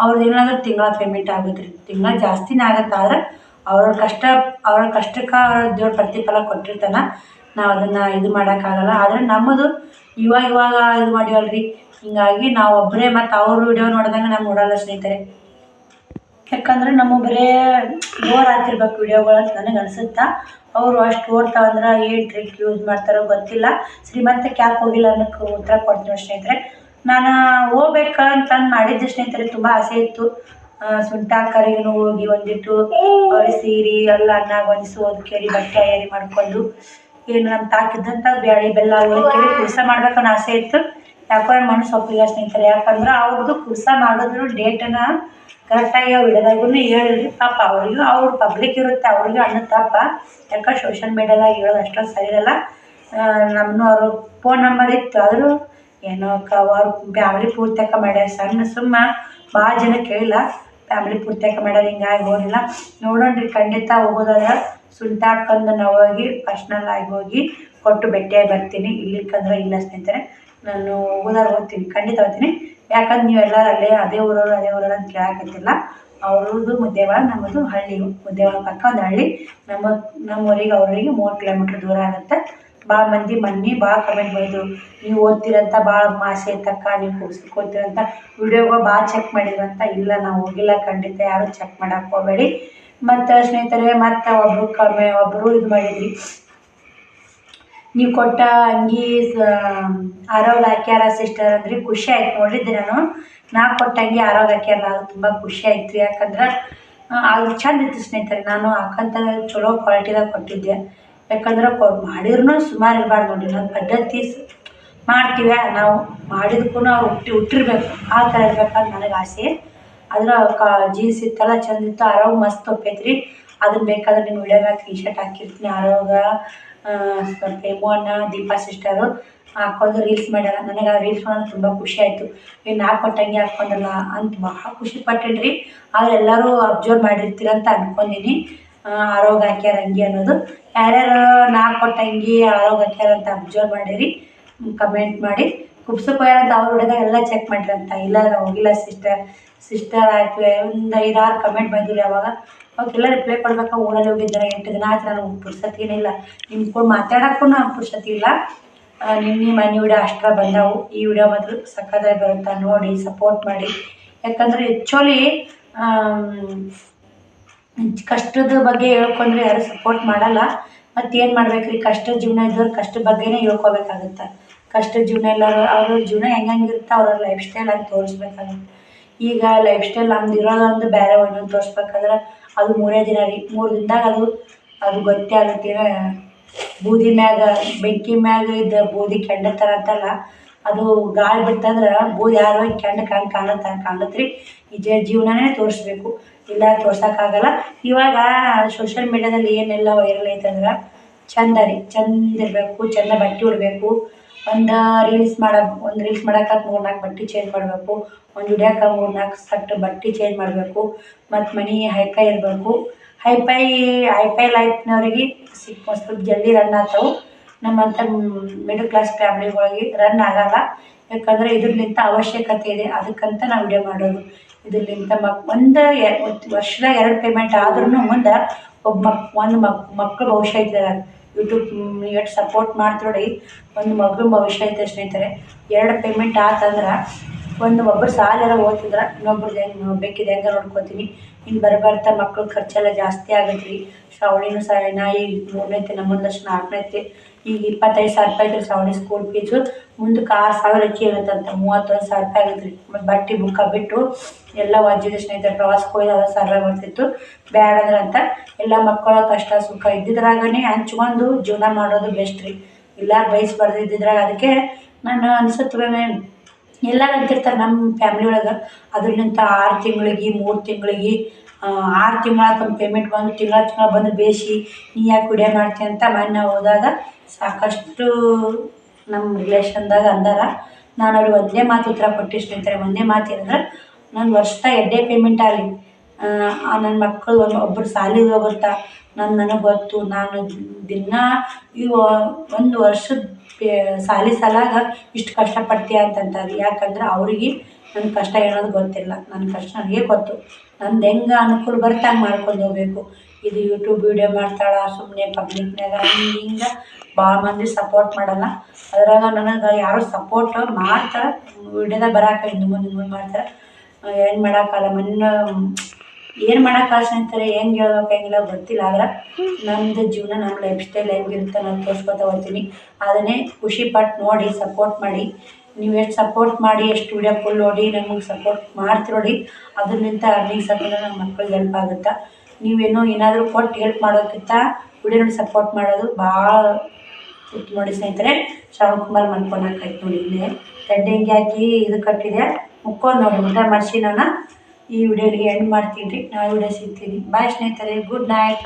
ಅವ್ರದ್ದು ಏನಾದರೂ ತಿಂಗಳ ಪೇಮೆಂಟ್ ಆಗುತ್ತೆ ರೀ. ತಿಂಗಳ ಜಾಸ್ತಿನೇ ಆಗುತ್ತೆ. ಆದ್ರೆ ಅವ್ರ ಕಷ್ಟಕ್ಕೆ ಅವ್ರ ದೇವ್ರ ಪ್ರತಿಫಲ ಕೊಟ್ಟಿರ್ತಾನೆ. ನಾವು ಅದನ್ನು ಇದು ಮಾಡೋಕ್ಕಾಗಲ್ಲ. ಆದರೆ ನಮ್ಮದು ಇವಾಗ ಇದು ಮಾಡಿವಲ್ರಿ, ಹಿಂಗಾಗಿ ನಾವು ಒಬ್ಬರೇ ಮತ್ತು ಅವ್ರ ವಿಡಿಯೋ ನೋಡಿದಂಗೆ ನಾವು ನೋಡಲ್ಲ ಸ್ನೇಹಿತರೆ. ಯಾಕಂದ್ರೆ ನಮ್ಮ ಬರೇ ಬೋರ್ ಆಗ್ತಿರ್ಬೇಕು ವಿಡಿಯೋಗಳು ಅಂತ ನನಗೆ ಅನಿಸುತ್ತಾ. ಅವರು ಅಷ್ಟು ಓಡ್ತಾವಂದ್ರೆ ಏನು ಟ್ರಿಕ್ ಯೂಸ್ ಮಾಡ್ತಾರೋ ಗೊತ್ತಿಲ್ಲ. ಶ್ರೀಮಂತಕ್ಕೆ ಯಾಕೆ ಹೋಗಿಲ್ಲ ಅನ್ನೋಕ್ಕೆ ಉತ್ತರ ಕೊಡ್ತೀನಿ ಸ್ನೇಹಿತರೆ. ನಾನು ಹೋಗ್ಬೇಕಂತಂದು ಮಾಡಿದ್ದೆ ಸ್ನೇಹಿತರೆ, ತುಂಬ ಆಸೆ ಇತ್ತು. ಸುಂಟಾಕರಿಗೂ ಹೋಗಿ ಒಂದಿಟ್ಟು ಸೀರೆ ಎಲ್ಲ ಅನ್ನಾಗ ಹೊಂದಿಸಿ ಓದ್ಕೇರಿ ಬಟ್ಟೆ ಏರಿ ಮಾಡ್ಕೊಂಡು ಏನು ನಮ್ಮ ತಾಕಿದ್ದಂಥ ಬ್ಯಾಳಿ ಬೆಲ್ಲ ಓದ್ಕೇರಿ ಕುರ್ಸ ಮಾಡ್ಬೇಕನ್ನೋ ಆಸೆ ಇತ್ತು. ಯಾಕೋ ನನ್ನ ಮನಸ್ಸು ಒಪ್ಪಿಲ್ಲ ಸ್ನೇಹಿತರೆ. ಯಾಕಂದ್ರೆ ಅವ್ರದ್ದು ಕುರ್ಸ ಮಾಡಿದ್ರು ಡೇಟನ್ನು ಕರೆಕ್ಟಾಗಿ ಅವ್ರು ಹಿಡಿದಾಗೂ ಹೇಳಿರಿ. ಪಾಪ ಅವ್ರಿಗೂ ಅವ್ರು ಪಬ್ಲಿಕ್ ಇರುತ್ತೆ, ಅವ್ರಿಗೂ ಅನ್ನೋ ತಪ್ಪ. ಯಾಕೆ ಸೋಷಿಯಲ್ ಮೀಡ್ಯಾದಾಗ ಹೇಳೋದು ಅಷ್ಟೊಂದು ಸರಿ ಇರಲ್ಲ. ನಮ್ಮನ್ನು ಅವರು ಫೋನ್ ನಂಬರ್ ಇತ್ತು, ಆದರೂ ಏನೋ ಅವ್ರು ಫ್ಯಾಮಿಲಿ ಪೂರ್ತಿಯಾಕ ಮಾಡ್ಯಾರ. ಸಣ್ಣ ಸುಮ್ಮ ಭಾಳ ಜನ ಕೇಳಿಲ್ಲ, ಫ್ಯಾಮಿಲಿ ಪೂರ್ತಿಯಾಕ ಮಾಡ್ಯಾರ. ಹಿಂಗಾಗಿ ಹೋಗಿಲ್ಲ. ನೋಡೋಣ್ರಿ, ಖಂಡಿತ ಹೋಗೋದಾದ್ರೆ ಸುಂಟಾಕಂದು ನಾವು ಹೋಗಿ ಪರ್ಸ್ನಲ್ ಆಗಿ ಹೋಗಿ ಕೊಟ್ಟು ಭೇಟಿಯಾಗಿ ಬರ್ತೀನಿ. ಇಲ್ಲಿಕ್ಕಂದ್ರೆ ಇಲ್ಲ ಸ್ನೇಹಿತರೆ, ನಾನು ಹೋಗೋದಾದ್ರೆ ಹೋಗ್ತೀನಿ, ಖಂಡಿತ ಹೋಗ್ತೀನಿ. ಯಾಕಂದ್ರೆ ನೀವೆಲ್ಲರೂ ಅದೇ ಊರವರು ಅಂತ ಕೇಳಾಕತ್ತಿಲ್ಲ. ಅವ್ರದ್ದು ಮುದ್ದೇವಾಳ, ನಮ್ಮದು ಹಳ್ಳಿ. ಮುದ್ದೇವಾಳ ಪಕ್ಕ ಒಂದು ಹಳ್ಳಿ. ನಮ್ಮೂರಿಗೆ ಅವ್ರಿಗೆ 3 ಕಿಲೋಮೀಟ್ರ್ ದೂರ ಆಗುತ್ತೆ. ಭಾಳ ಮಂದಿ ಭಾಳ ಕಮೆಂಟ್ ಮಾಡಿದ್ರು, ನೀವು ಓದ್ತಿರಂತ ಭಾಳ ಆಸೆ ಇತ್ತಕ್ಕ, ನೀವು ಕೂರ್ಸಕ್ಕೆ ಓದ್ತಿರಂತ ವಿಡಿಯೋಗಳು ಭಾಳ ಚೆಕ್ ಮಾಡಿದ್ರಂತ. ಇಲ್ಲ, ನಾವು ಹೋಗಿಲ್ಲ, ಖಂಡಿತ ಯಾರು ಚೆಕ್ ಮಾಡಕ್ಕೆ ಹೋಗಬೇಡಿ. ಮತ್ತು ಸ್ನೇಹಿತರೆ, ಮತ್ತು ಒಬ್ಬರು ಇದು ಮಾಡಿದ್ರಿ, ನೀವು ಕೊಟ್ಟ ಅಂಗಿ ಆರೋಗ್ಯ ಹಾಕ್ಯಾರ ಸಿಸ್ಟರ್ ಅಂದ್ರಿ. ಖುಷಿ ಆಯ್ತು ನೋಡಿದ್ದೆ. ನಾ ಕೊಟ್ಟ ಅಂಗಿ ಆರೋಗ್ಯ ಹಾಕ್ಯಾರ, ಅದು ತುಂಬ ಖುಷಿ ಆಯ್ತು. ಯಾಕಂದ್ರೆ ಅದು ಚಂದ ಇತ್ತು ಸ್ನೇಹಿತರೆ. ನಾನು ಹಾಕಂತ ಚಲೋ ಕ್ವಾಲಿಟಿದಾಗ ಕೊಟ್ಟಿದ್ದೆ. ಯಾಕಂದ್ರೆ ಮಾಡಿದ್ರೂ ಸುಮಾರು ಇರಬಾರ್ದು ನೋಡಿ. ನಾವು ಪದ್ಧತಿ ಮಾಡ್ತೀವಿ, ನಾವು ಮಾಡಿದಕ್ಕೂ ಅವ್ರು ಹುಟ್ಟಿರ್ಬೇಕು, ಆ ಥರ ಇರ್ಬೇಕಂತ ನನಗೆ ಆಸೆ. ಅದ್ರ ಜೀನ್ಸ್ ಇತ್ತಲ್ಲ ಚಂದ ಇತ್ತು, ಆರೋಗ್ಯ ಮಸ್ತ್ ಒಪ್ಪೈತ್ರಿ. ಅದನ್ನ ಬೇಕಾದ್ರೆ ನಿಮ್ಮ ವಿಡಿಯೋದಾಗ ಟಿ ಶರ್ಟ್ ಹಾಕಿರ್ತೀನಿ. ಆರೋಗ್ಯ ಪ್ರೇಮು ಅಣ್ಣ, ದೀಪಾ ಸಿಸ್ಟರು ಹಾಕೊಂಡು ರೀಲ್ಸ್ ಮಾಡ್ಯಾರ. ನನಗೆ ಆ ರೀಲ್ಸ್ ಮಾಡೋದು ತುಂಬ ಖುಷಿ ಆಯಿತು. ನಾ ಕೊಟ್ಟಂಗೆ ಹಾಕ್ಕೊಂಡಲ್ಲ ಅಂತ ಭಾಳ ಖುಷಿ ಪಟ್ಟೇನ್ರಿ. ಆದ್ರೆ ಎಲ್ಲರೂ ಅಬ್ಸರ್ವ್ ಮಾಡಿರ್ತೀರಂತ ಅಂದ್ಕೊಂಡಿನಿ. ಆರೋಗ್ಯ ಹಾಕ್ಯಾರ ಅಂಗಿ ಅನ್ನೋದು ಯಾರ್ಯಾರು ನಾ ಕೊಟ್ಟಂಗಿ ಆರೋಗ್ಯ ಹಾಕ್ಯಾರ ಅಂತ ಅಬ್ಸರ್ವ್ ಮಾಡಿರಿ, ಕಮೆಂಟ್ ಮಾಡಿ. ಕುಬ್ಸಕ್ಕೆ ಹೋಗ್ಯಾರಂತ ಅವ್ರ ವಿಡಿಯೋದಾಗ ಎಲ್ಲ ಚೆಕ್ ಮಾಡಿರಂತ. ಇಲ್ಲ ನಾವು ಹೋಗಿಲ್ಲ ಸಿಸ್ಟರ್ ಆಯ್ತು. ಒಂದು 5-6 ಕಮೆಂಟ್ ಬಂದಿರಿ. ಅವಾಗ ಅವಕ್ಕೆಲ್ಲ ರಿಪ್ಲೈ ಕೊಡ್ಬೇಕು. ಊರಲ್ಲಿ ಹೋಗಿದ್ದಾರೆ 8 ದಿನ ಆಯ್ತು, ನನಗೆ ಪುರ್ಸತಿ ಏನಿಲ್ಲ. ನಿಮ್ಕೊಂಡು ಮಾತಾಡೋಕ್ಕೂ ನಾನು ಪುರ್ಸತಿ ಇಲ್ಲ. ನಿನ್ನೆ ಮನೆ ವಿಡಿಯೋ ಅಷ್ಟರ ಬಂದವು. ಈ ವಿಡಿಯೋ ಮಾತ್ರ ಸಕ್ಕತ್ತಾಗಿ ಬರುತ್ತಾ ನೋಡಿ, ಸಪೋರ್ಟ್ ಮಾಡಿ. ಯಾಕಂದರೆ ಆ್ಯಕ್ಚುಲಿ ಕಷ್ಟದ ಬಗ್ಗೆ ಹೇಳ್ಕೊಂಡ್ರೆ ಯಾರು ಸಪೋರ್ಟ್ ಮಾಡಲ್ಲ. ಮತ್ತು ಏನು ಮಾಡ್ಬೇಕ್ರಿ, ಕಷ್ಟದ ಜೀವನ ಇದ್ದವ್ರು ಕಷ್ಟದ ಬಗ್ಗೆನೇ ಹೇಳ್ಕೊಬೇಕಾಗುತ್ತೆ. ಕಷ್ಟದ ಜೀವನ ಎಲ್ಲರೂ ಅವ್ರ ಜೀವನ ಹೆಂಗಿರುತ್ತೆ ಅವ್ರ ಲೈಫ್ ಸ್ಟೈಲ್ ಅಂತ ತೋರಿಸ್ಬೇಕಾಗುತ್ತೆ. ಈಗ ಲೈಫ್ ಸ್ಟೈಲ್ ನಮ್ದು ಇರೋದೊಂದು ಬೇರೆ ಒಂದೊಂದು ತೋರಿಸ್ಬೇಕಾದ್ರೆ ಅದು 3 ದಿನ ರೀ. 3 ದಿನದಾಗ ಅದು ಗೊತ್ತೇ ಆಗುತ್ತೆ. ಬೂದಿ ಮ್ಯಾಗ ಬೆಂಕಿ ಮ್ಯಾಗ ಇದ್ದ ಬೂದಿ ಕೆಂಡ ಥರ ಅಂತಲ್ಲ, ಅದು ಗಾಳಿ ಬಿಡ್ತಂದ್ರೆ ಬೂದಿ ಯಾರೋ ಕೆಂಡ ಕಾಣುತ್ತೆ ರೀ. ನಿಜ ಜೀವನನೇ ತೋರಿಸ್ಬೇಕು, ಇಲ್ಲ ತೋರ್ಸೋಕ್ಕಾಗಲ್ಲ. ಇವಾಗ ಸೋಷಿಯಲ್ ಮೀಡ್ಯಾದಲ್ಲಿ ಏನೆಲ್ಲ ವೈರಲ್ ಐತಂದ್ರೆ ಚಂದ ಇರಬೇಕು, ಚಂದ ಬಟ್ಟೆ ಉಡಬೇಕು. ಒಂದು ರೀಲ್ಸ್ ಮಾಡೋಕೆ 3-4 ಬಟ್ಟೆ ಚೇಂಜ್ ಮಾಡಬೇಕು. ಒಂದು ದುಡಿಯೋಕೆ 3-4 ಸೆಟ್ ಬಟ್ಟೆ ಚೇಂಜ್ ಮಾಡಬೇಕು. ಮತ್ತು ಮನೆ ಹೈಫೈ ಇರಬೇಕು. ಹೈಫೈ ಲೈಫ್ನವ್ರಿಗೆ ಸ್ವಲ್ಪ ಜಲ್ದಿ ರನ್ ಆಗ್ತಾವೆ. ನಮ್ಮಂಥ ಮಿಡಲ್ ಕ್ಲಾಸ್ ಫ್ಯಾಮ್ಲಿಗಳಿಗೆ ರನ್ ಆಗಲ್ಲ. ಯಾಕಂದರೆ ಇದ್ರಲಿಂತ ಅವಶ್ಯಕತೆ ಇದೆ, ಅದಕ್ಕಂತ ನಾವು ವಿಡಿಯೋ ಮಾಡೋದು. ಇದರಿಂದ ವರ್ಷದಾಗ 2 ಪೇಮೆಂಟ್ ಆದ್ರೂ ಮುಂದೆ ಒಂದು ಮಕ್ಕಳು ಭವಿಷ್ಯ ಇದ್ದಾರೆ. ಯೂಟ್ಯೂಬ್ ಎಷ್ಟು ಸಪೋರ್ಟ್ ಮಾಡ್ತೀವಿ, ಒಂದು ಮಗು ಭವಿಷ್ಯ ಐತೆ ಸ್ನೇಹಿತರೆ. 2 ಪೇಮೆಂಟ್ ಆತಂದ್ರೆ ಒಬ್ಬರು ಸಾಲೆಲ್ಲ ಓದ್ತಿದ್ರೆ ಇನ್ನೊಬ್ರದ್ದು ಹೆಂಗೆ ಬೇಕಿದೆ ಹೆಂಗೆ ನೋಡ್ಕೊತೀನಿ. ಇನ್ನು ಬರ್ತಾ ಮಕ್ಳು ಖರ್ಚೆಲ್ಲ ಜಾಸ್ತಿ ಆಗತ್ತೆ ರೀ. ಶ್ರಾವಣಿನೂ ಈಗ 3ನೇತೆ, ನಮ್ಮೊಂದು ಲಕ್ಷ 4ನೇತೆ. ಈಗ 25,000 ರೂಪಾಯಿ ಐತ್ರಿ ಶ್ರಾವಣಿ ಸ್ಕೂಲ್ ಫೀಸು. ಮುಂದಕ್ಕೆ 6,000 ಹೆಚ್ಚಿಗೆ ಇರುತ್ತಂತ, 31,000 ರೂಪಾಯಿ ಆಗತ್ತೆ ರೀ. ಮತ್ತು ಬಟ್ಟೆ ಬುಕ್ಕ ಬಿಟ್ಟು ಎಲ್ಲ ವಜ್ಜಿದೆ ಸ್ನೇಹಿತರೆ. ಪ್ರವಾಸಕ್ಕೆ ಹೋಗಿ 40,000 ರೂಪಾಯಿ ಬರ್ತಿತ್ತು. ಬ್ಯಾಡ ಅಂದ್ರೆ ಅಂತ ಎಲ್ಲ ಮಕ್ಕಳ ಕಷ್ಟ ಸುಖ ಇದ್ದಿದ್ರಾಗನೇ ಹಂಚ್ಕೊಂಡು ಜೀವನ ಮಾಡೋದು ಬೆಸ್ಟ್ ರೀ. ಇಲ್ಲ ಬಯಸ್ಬಾರ್ದು ಇದ್ದಿದ್ರಾಗ. ಅದಕ್ಕೆ ನಾನು ಅನ್ಸುತ್ತವೆ ಎಲ್ಲರೂ ಅಂತಿರ್ತಾರೆ ನಮ್ಮ ಫ್ಯಾಮ್ಲಿ ಒಳಗೆ. ಅದ್ರಲ್ಲಿಂತ 6 ತಿಂಗಳಿಗೆ 3 ತಿಂಗಳಿಗೆ 6 ತಿಂಗಳ ಪೇಮೆಂಟ್ ಬಂದು ತಿಂಗಳ ಬಂದು ಬೇಯಿಸಿ ನೀ ಯಾಕೆ ವಿಡಿಯೋ ಮಾಡ್ತೀಯ ಅಂತ ಮೊನ್ನೆ ಹೋದಾಗ ಸಾಕಷ್ಟು ನಮ್ಮ ರಿಲೇಷನ್ದಾಗ ಅಂದಾರ. ನಾನು ಅವ್ರಿಗೆ ಒಂದೇ ಮಾತು ಉತ್ತರ ಕೊಟ್ಟು ಸ್ನೇಹಿತರೆ. ಒಂದೇ ಮಾತು ಏನಂದ್ರೆ, ನನ್ನ ವರ್ಷದಾಗ 2 ಪೇಮೆಂಟ್ ಆಗಲಿ, ನನ್ನ ಮಕ್ಕಳು ಒಬ್ಬರು ಸಾಲಿಗೆ ಹೋಗುತ್ತಾ ನನಗೆ ಗೊತ್ತು. ನಾನು ದಿನ ಈಗ 1 ವರ್ಷದ ಸಾಲಿ ಸಲಾಗ ಇಷ್ಟು ಕಷ್ಟಪಡ್ತೀಯ ಅಂತಂತಾರೆ. ಯಾಕಂದ್ರೆ ಅವ್ರಿಗೆ ನನ್ನ ಕಷ್ಟ ಏನೋದು ಗೊತ್ತಿಲ್ಲ. ನನ್ನ ಕಷ್ಟ ನನಗೆ ಗೊತ್ತು. ನಂದು ಹೆಂಗೆ ಅನುಕೂಲ ಬರುತ್ತೆ ಹಂಗೆ ಮಾಡ್ಕೊಂಡು ಹೋಗ್ಬೇಕು. ಇದು ಯೂಟ್ಯೂಬ್ ವೀಡಿಯೋ ಮಾಡ್ತಾಳೆ ಸುಮ್ಮನೆ ಪಬ್ಲಿಕ್ನಾಗ ಹಿಂಗೆ ಭಾಳ ಮಂದಿ ಸಪೋರ್ಟ್ ಮಾಡಲ್ಲ. ಅದ್ರಾಗ ನನಗೆ ಯಾರು ಸಪೋರ್ಟ್ ಮಾಡ್ತಾರೆ, ವೀಡಿಯೋದಾಗ ಬರೋಕೆ ಹಿಂದೆ ಮುಂದೆ ಮಾಡ್ತಾರೆ. ಏನು ಮಾಡೋಕ್ಕಲ್ಲ, ಏನು ಮಾಡೋಕ್ಕಲ್ಲ ಸ್ನೇಹಿತರೆ. ಹೆಂಗೆ ಹೇಳ್ಬೇಕು ಹೆಂಗಿಲ್ಲ ಗೊತ್ತಿಲ್ಲ. ಆದ್ರೆ ನಮ್ಮದು ಜೀವನ, ನಮ್ಮ ಲೈಫ್ ಸ್ಟೈಲ್ ಹೆಂಗಿರುತ್ತೆ ನಾನು ತೋರಿಸ್ಕೊತಾ ಹೋಗ್ತೀನಿ. ಅದನ್ನೇ ಖುಷಿಪಟ್ಟು ನೋಡಿ ಸಪೋರ್ಟ್ ಮಾಡಿ. ನೀವು ಎಷ್ಟು ಸಪೋರ್ಟ್ ಮಾಡಿ, ಎಷ್ಟು ವೀಡಿಯೋ ಫುಲ್ ನೋಡಿ ನಮಗೆ ಸಪೋರ್ಟ್ ಮಾಡ್ತೀರಿ ನೋಡಿ, ಅದರಿಂದ ಅರ್ನಿಂಗ್ಸ್ ಅಂತ ನಮ್ಮ ಮಕ್ಳಿಗೆ ಹೆಲ್ಪ್ ಆಗುತ್ತೆ. ನೀವೇನೋ ಏನಾದರೂ ಕೊಟ್ಟು ಹೆಲ್ಪ್ ಮಾಡೋಕ್ಕಿಂತ ವಿಡಿಯೋ ನೋಡಿ ಸಪೋರ್ಟ್ ಮಾಡೋದು ಭಾಳ ನೋಡಿ ಸ್ನೇಹಿತರೆ. ಶ್ರವಣ್ ಕುಮಾರ್ ಮನ್ಕೊಳಕಾಯ್ತು ನೋಡಿ. ಇಲ್ಲೇ ಹೆಂಗೆ ಹಾಕಿ ಇದು ಕಟ್ಟಿದೆ ಮುಕ್ಕೊಂಡು ನೋಡಿ ಊಟ ಮಾಡಿಸಿ ನಾನು ಈ ವಿಡಿಯೋಗೆ ಎಂಡ್ ಮಾಡ್ತೀನಿ ರೀ. ನಾವು ವಿಡಿಯೋ ಸಿಗ್ತೀನಿ. ಬಾಯ್ ಸ್ನೇಹಿತರೆ, ಗುಡ್ ನೈಟ್.